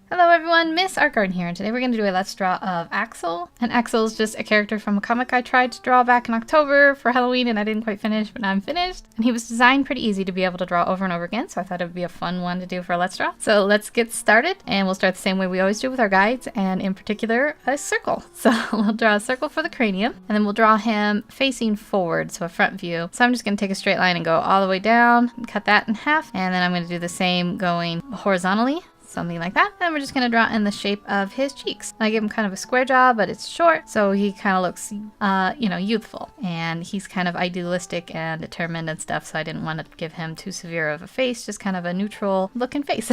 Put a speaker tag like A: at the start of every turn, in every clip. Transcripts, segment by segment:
A: Hello everyone, Miss Art Garden here, and today we're going to do a Let's Draw of Axel. And Axel is just a character from a comic I tried to draw back in October for Halloween and I didn't quite finish, but now I'm finished. And he was designed pretty easy to be able to draw over and over again, so I thought it would be a fun one to do for a Let's Draw. So let's get started, and we'll start the same way we always do with our guides, and in particular, a circle. So we'll draw a circle for the cranium, and then we'll draw him facing forward, so a front view. So I'm just going to take a straight line and go all the way down, and cut that in half, and then I'm going to do the same going horizontally. Something like that. Then we're just going to draw in the shape of his cheeks. I give him kind of a square jaw, but it's short, so he kind of looks, youthful. And he's kind of idealistic and determined and stuff, so I didn't want to give him too severe of a face, just kind of a neutral looking face.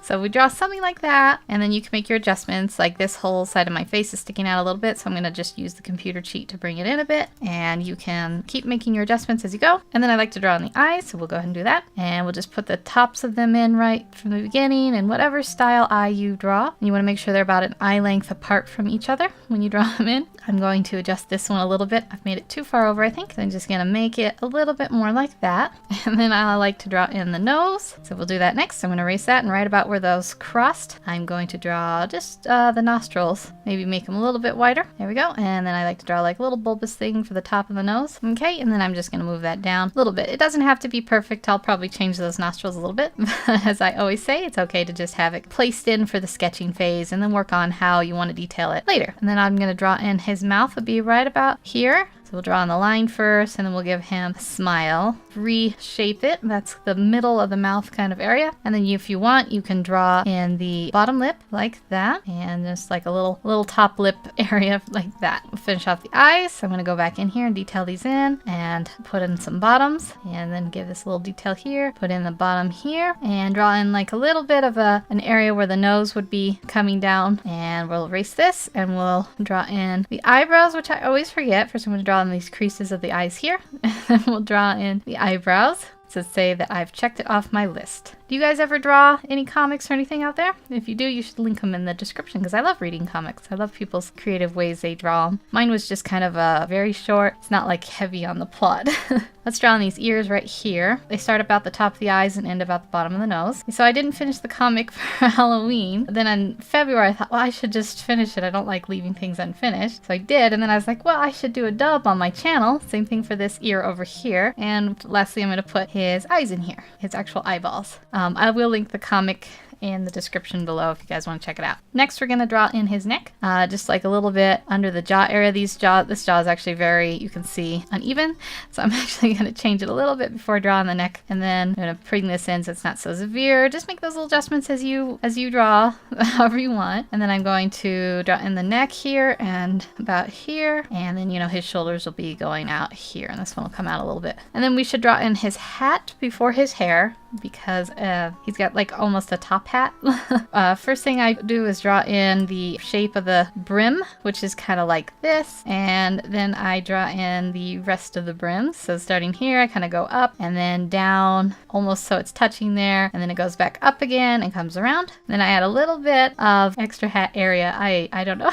A: So we draw something like that, and then you can make your adjustments. Like this whole side of my face is sticking out a little bit, so I'm going to just use the computer cheat to bring it in a bit, and you can keep making your adjustments as you go. And then I like to draw in the eyes, so we'll go ahead and do that. And we'll just put the tops of them in right from the beginning, and whatever style eye you draw. And you want to make sure they're about an eye length apart from each other when you draw them in. I'm going to adjust this one a little bit. I've made it too far over, I think. So I'm just going to make it a little bit more like that. And then I like to draw in the nose, so we'll do that next. I'm going to erase that, and right about where those crossed, I'm going to draw just the nostrils. Maybe make them a little bit wider. There we go. And then I like to draw like a little bulbous thing for the top of the nose. Okay, and then I'm just going to move that down a little bit. It doesn't have to be perfect. I'll probably change those nostrils a little bit. As I always say, it's okay to just have it placed in for the sketching phase and then work on how you want to detail it later. And then I'm going to draw in his mouth would be right about here. So we'll draw on the line first, and then we'll give him a smile. Reshape it. That's the middle of the mouth kind of area. And then if you want, you can draw in the bottom lip like that. And just like a little top lip area like that. We'll finish off the eyes. So I'm going to go back in here and detail these in and put in some bottoms. And then give this little detail here. Put in the bottom here. And draw in like a little bit of an area where the nose would be coming down. And we'll erase this, and we'll draw in the eyebrows, which I always forget. First I'm going to draw in these creases of the eyes here, and then we'll draw in the eyebrows to say that I've checked it off my list. Do you guys ever draw any comics or anything out there? If you do, you should link them in the description, because I love reading comics. I love people's creative ways they draw them. Mine was just kind of very short. It's not like heavy on the plot. Let's draw on these ears right here. They start about the top of the eyes and end about the bottom of the nose. So I didn't finish the comic for Halloween. Then in February, I thought, well, I should just finish it. I don't like leaving things unfinished. So I did, and then I was like, well, I should do a dub on my channel. Same thing for this ear over here. And lastly, I'm going to put his eyes in here, his actual eyeballs. I will link the comic in the description below if you guys want to check it out. Next, we're going to draw in his neck, just like a little bit under the jaw area. This jaw is actually very, you can see, uneven. So I'm actually going to change it a little bit before drawing the neck, and then I'm going to bring this in so it's not so severe. Just make those little adjustments as you draw, however you want. And then I'm going to draw in the neck here and about here, and then his shoulders will be going out here, and this one will come out a little bit. And then we should draw in his hat before his hair, because he's got like almost a top hat. First thing I do is draw in the shape of the brim, which is kind of like this, and then I draw in the rest of the brim. So starting here, I kind of go up and then down almost so it's touching there, and then it goes back up again and comes around. Then I add a little bit of extra hat area. I don't know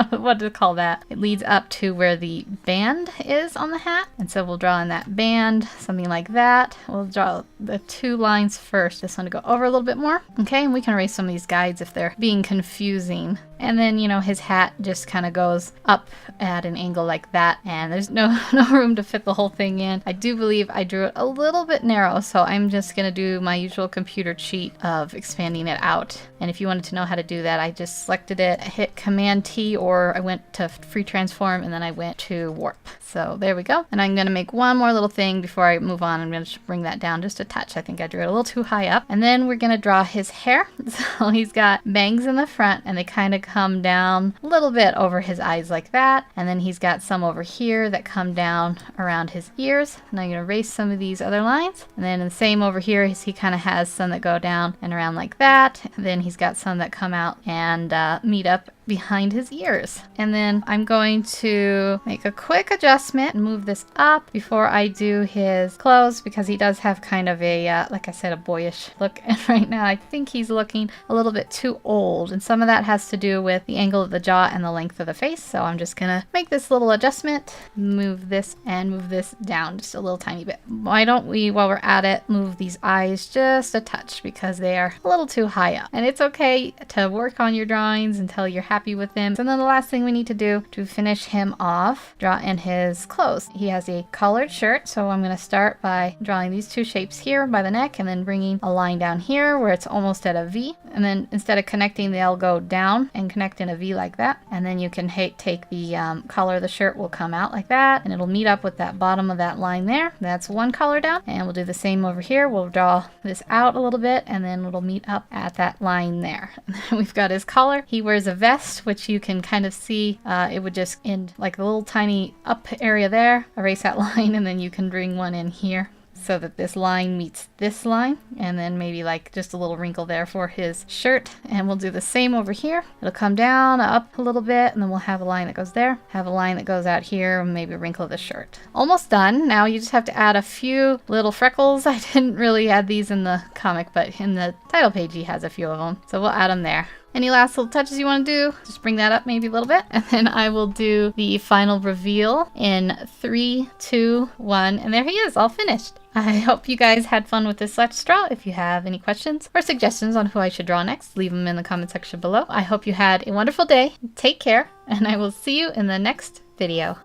A: what to call that. It leads up to where the band is on the hat, and so we'll draw in that band, something like that. We'll draw the two lines first. This one to go over a little bit more. Okay, and we can erase some of these guides if they're being confusing. And then, his hat just kind of goes up at an angle like that, and there's no room to fit the whole thing in. I do believe I drew it a little bit narrow, so I'm just going to do my usual computer cheat of expanding it out. And if you wanted to know how to do that, I just selected it, hit Command T, or I went to free transform, and then I went to warp. So there we go. And I'm going to make one more little thing before I move on. I'm going to bring that down just a touch. I think I drew it a little too high up. And then we're going to draw his hair. So he's got bangs in the front, and they kind of come down a little bit over his eyes like that. And then he's got some over here that come down around his ears. And I'm going to erase some of these other lines. And then the same over here, he kind of has some that go down and around like that. And then he's got some that come out and meet up behind his ears. And then I'm going to make a quick adjustment and move this up before I do his clothes, because he does have kind of a, like I said, a boyish look. And right now I think he's looking a little bit too old. And some of that has to do with the angle of the jaw and the length of the face. So I'm just gonna make this little adjustment, move this and move this down just a little tiny bit. Why don't we, while we're at it, move these eyes just a touch, because they are a little too high up. And it's okay to work on your drawings until you're happy with them. And then the last thing we need to do to finish him off, draw in his clothes. He has a collared shirt, so I'm going to start by drawing these two shapes here by the neck, and then bringing a line down here where it's almost at a V. And then instead of connecting, they'll go down and connect in a V like that. And then you can take the collar of the shirt will come out like that, and it'll meet up with that bottom of that line there. That's one color down. And we'll do the same over here. We'll draw this out a little bit, and then it'll meet up at that line there. We've got his collar. He wears a vest, which you can kind of see. It would just end like the little tiny up area there. Erase that line, and then you can bring one in here so that this line meets this line, and then maybe like just a little wrinkle there for his shirt. And we'll do the same over here. It'll come down up a little bit, and then we'll have a line that goes there, have a line that goes out here, and maybe a wrinkle of the shirt. Almost done. Now you just have to add a few little freckles. I didn't really add these in the comic, but in the title page he has a few of them, so we'll add them there. Any last little touches you want to do? Just bring that up maybe a little bit. And then I will do the final reveal in 3, 2, 1. And there he is, all finished. I hope you guys had fun with this Let's Draw. If you have any questions or suggestions on who I should draw next, leave them in the comment section below. I hope you had a wonderful day. Take care, and I will see you in the next video.